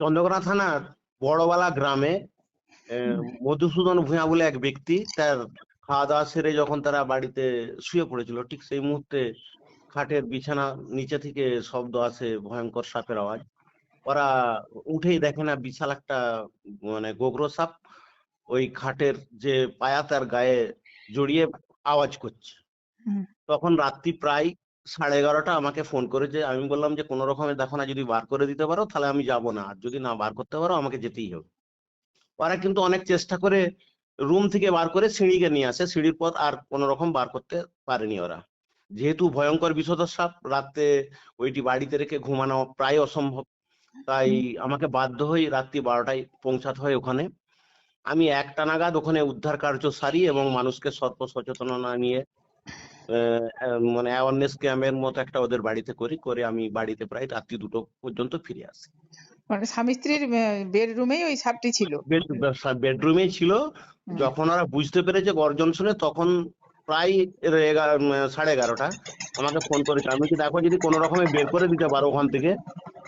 চন্দ্রকোনা থানার বড়বালা গ্রামে মধুসূদন ভূঁইয়া বলে এক ব্যক্তি, তার খাওয়া দাওয়া সেরে যখন তারা বাড়িতে শুয়ে পড়েছিল, ঠিক সেই মুহূর্তে খাটের বিছানা নিচে থেকে শব্দ আসে, ভয়ঙ্কর সাপের আওয়াজ। ওরা উঠেই দেখে না, বিশাল একটা মানে গোগ্র সাপ ওই খাটের যে পায়া তার গায়ে জড়িয়ে আওয়াজ করছে। তখন রাত্রি প্রায় 11:30 আমাকে ফোন করেছে। আমি বললাম যে কোনো রকমে দেখো না, যদি বার করে দিতে পারো তাহলে আমি যাব না, আর যদি না বার করতে পারো আমাকে যেতেই হবে। ওরা কিন্তু অনেক চেষ্টা করে রুম থেকে বার করে সিঁড়িকে নিয়ে আসে, সিঁড়ির পথ আর কোন রকম বার করতে পারেনি ওরা। যেহেতু ভয়ঙ্কর বিষধর সাপ, রাতে ওইটি বাড়িতে রেখে ঘুমানো প্রায় অসম্ভব, তাই আমাকে বাধ্য হয়ে রাত্রি 12টায় পৌঁছাতে হয় ওখানে। আমি 1টা নাগাদ ওখানে উদ্ধার কার্য সারি এবং মানুষকে সর্ব সচেতনতা নিয়ে মানে অ্যাওয়ারনেস ক্যাম্পের মতো একটা ওদের বাড়িতে করে আমি বাড়িতে প্রায় রাত্রি 2টো পর্যন্ত ফিরে আসি। মানে স্বামী স্ত্রীর বেডরুমেই ওই সাপটি ছিল? বেডরুমেই ছিল। যখন ওরা বুঝতে পেরেছে গর্জন শুনে, তখন প্রায় 11:30 আমাকে ফোন করেছে। আমি কি দেখো, যদি কোনো রকমে বের করে দিতে পারো ওখান থেকে,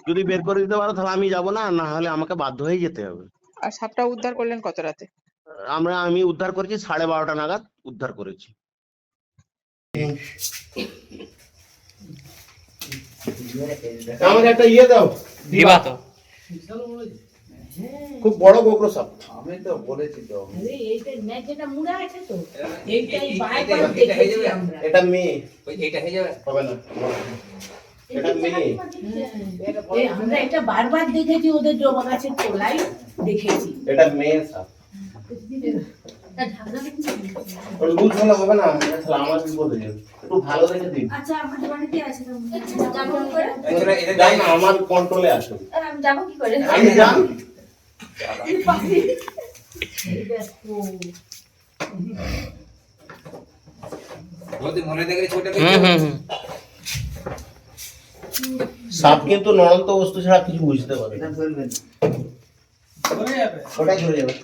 যদি বের করে দিতে পারো তাহলে আমি যাব, না না হলে আমাকে বাধ্য হয়ে যেতে হবে। আর সাপটা উদ্ধার করলেন কত রাতে? আমি উদ্ধার করেছি 12:30 নাগাদ উদ্ধার করেছি। আমাকে একটা ইয়ে দাও, দিবা তো। খুব বড় গোগ্র সাপ। আমি তো বলেছি তো, আরে এইটা নেটটা মুড়া আছে তো, এইটাই বাইপাস দেখেছি আমরা। এটা মেয়ে, ওই এটা হয়ে যাবে, হবে না, এটা মেয়ে। এই আমরা এটা বারবার দেখেছি, ওদের জমা গাছে তোলাই দেখেছি। এটা মেয়ে সাপ। তা ঢাকনা ওর লুজ হলে হবে না, তাহলে আমার কি বলে যাবে, একটু ভালো দেখে দিন। আচ্ছা আমাদের বাড়িতে আছে না, যাব কি করে? এটা যাই না, আমার কন্ট্রোলে আছে। আর আমি যাব কি করে? আমি যাব সাপ কিন্তু নড়ন্ত বস্তু ছাড়া কিছু বুঝতে পারে না। ওটা ধরে যাবে,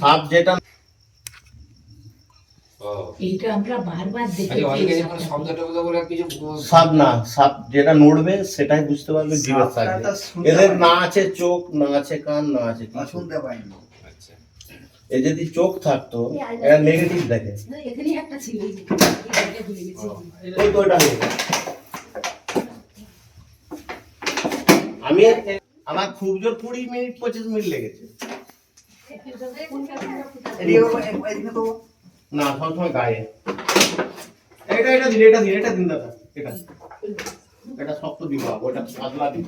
সাপ যেটা সাপ না, সাপ যেটা নড়বে সেটাই বুঝতে পারবে জীবের সাহায্যে। এদের না আছে চোখ, না আছে কান, না আছে কিছু। এই যদি চোখ থাকতো, এরা নেগেটিভ দেখে। আমি আমার খুব জোর 20-25 মিনিট লেগেছে। না সবসময় গায়ে এটা দিন দাদা, এটা শক্ত দিব, ওটা পাতলা দিব।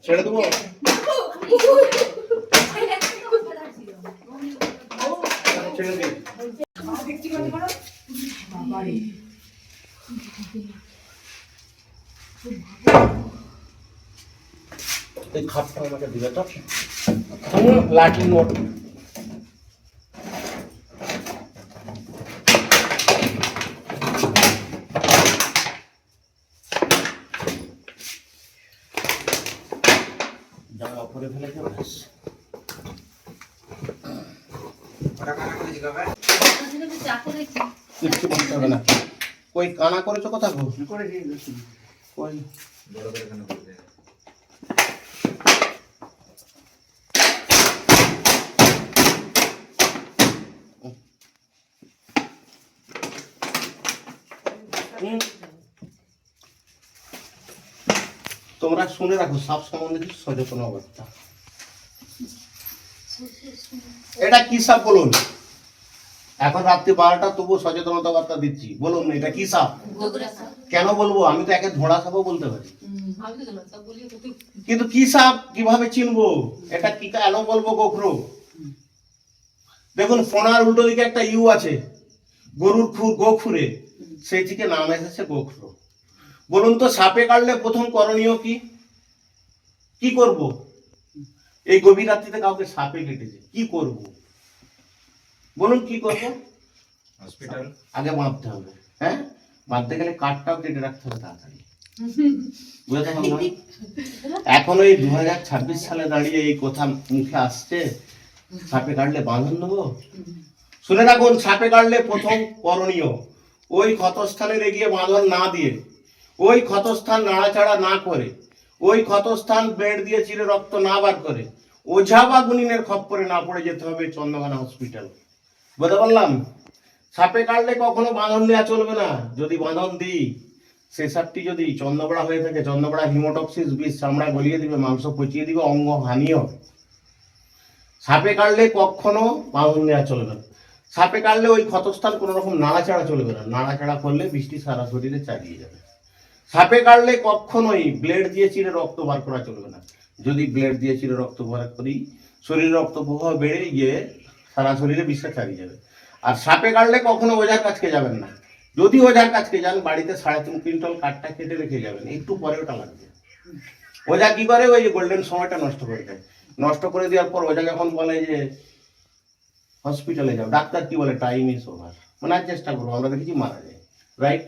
ছেড়ে দেবো। ছেড়ে দিন। এই খাপটা আমাকে দিবে তো, লাঠি নোট। জামা পরে ফেলে যাবে, কিচ্ছু করতে হবে না। কই কানা করেছো কথা কই তোমরা শুনে রাখো, সাপ সম্বন্ধে কিছু সচেতন অবস্থা। এটা কি সাপ বলুন? এখন রাত্রি 12টা, তবু সচেতনতা বার্তা দিচ্ছি। বলুন এটা কি সাপ? কেন বলবো? আমি তো একে ধোঁড়া সাপও বলতে পারি, কিন্তু কি সাপ কিভাবে চিনবো? এটা কি কেন বলবো? গোখর। দেখুন ফোনার উল্টো দিকে একটা ইউ আছে, গরুর খুর, গোখুরে, সেই থেকে নাম এসেছে গোখর। বলুন তো সাপে কাটলে প্রথম করণীয় কি? কি করব? এই গভীর রাত্রিতে কাউকে সাপে কেটেছে, কি করব বলুন? কি করব? হসপিটাল আগে বাঁধতে হবে। হ্যাঁ, বাঁধতে গেলে কাঠটাও কেটে রাখতে হবে তাড়াতাড়ি। বুঝতে পারলাম। এখন এই 2026 সালে দাঁড়িয়ে এই কথা মুখে আসছে, সাপে কাটলে বাঁধন দেবো। শুনে রাখুন, সাপে কাটলে প্রথম করণীয় ওই ক্ষতস্থানে এগিয়ে বাঁধন না দিয়ে, ওই ক্ষতস্থান নাড়াচাড়া না করে, ওই ক্ষতস্থান ব্লেড দিয়ে চিরে রক্ত না বার করে, ওঝা বা গুনিনের খপ্পরে না পড়ে যেতে হবে চন্দ্রকোনা হসপিটাল। বুঝতে পারলাম। সাপে কাটলে কখনো বাঁধন দেওয়া চলবে না। যদি বাঁধন দিই, সে সাপটি যদি চন্দ্রবড়া হয়ে থাকে, চন্দ্রবড়া হিমোটক্সিস বিষ চামড়া গলিয়ে দিবে, মাংস পচিয়ে দিবে, অঙ্গ হানিও। সাপে কাটলে কখনো বাঁধন দেওয়া চলবে না। সাপে কাটলে ওই ক্ষতস্থান কোনো রকম নাড়াচাড়া চলবে না। নাড়াচাড়া করলে বৃষ্টি সারা শরীরে চালিয়ে যাবে। সাপে কাটলে কখনোই ব্লেড দিয়ে চিরে রক্ত বার করা চলবে না। যদি ব্লেড দিয়ে চিরে রক্ত বার করি, শরীরে রক্ত প্রবাহ বেড়ে গিয়ে সারা শরীরে বিষটা চালিয়ে যাবে। আর সাপে কাটলে কখনো ওঝার কাছকে যাবেন না। যদি ওঝার কাছকে যান, বাড়িতে 3.5 কুইন্টাল কাঠটা কেটে রেখে যাবেন, একটু পরে ওটা লাগবে। ওঝা কি করে, ওই যে গোল্ডেন সময়টা নষ্ট করে দেয়। নষ্ট করে দেওয়ার পর ওঝা যখন বলে যে হসপিটালে যাও, ডাক্তার কি বলে, টাইম ইজ ওভার, মানে আর চেষ্টা করবো, আমরা দেখেছি মারা যায়, রাইট।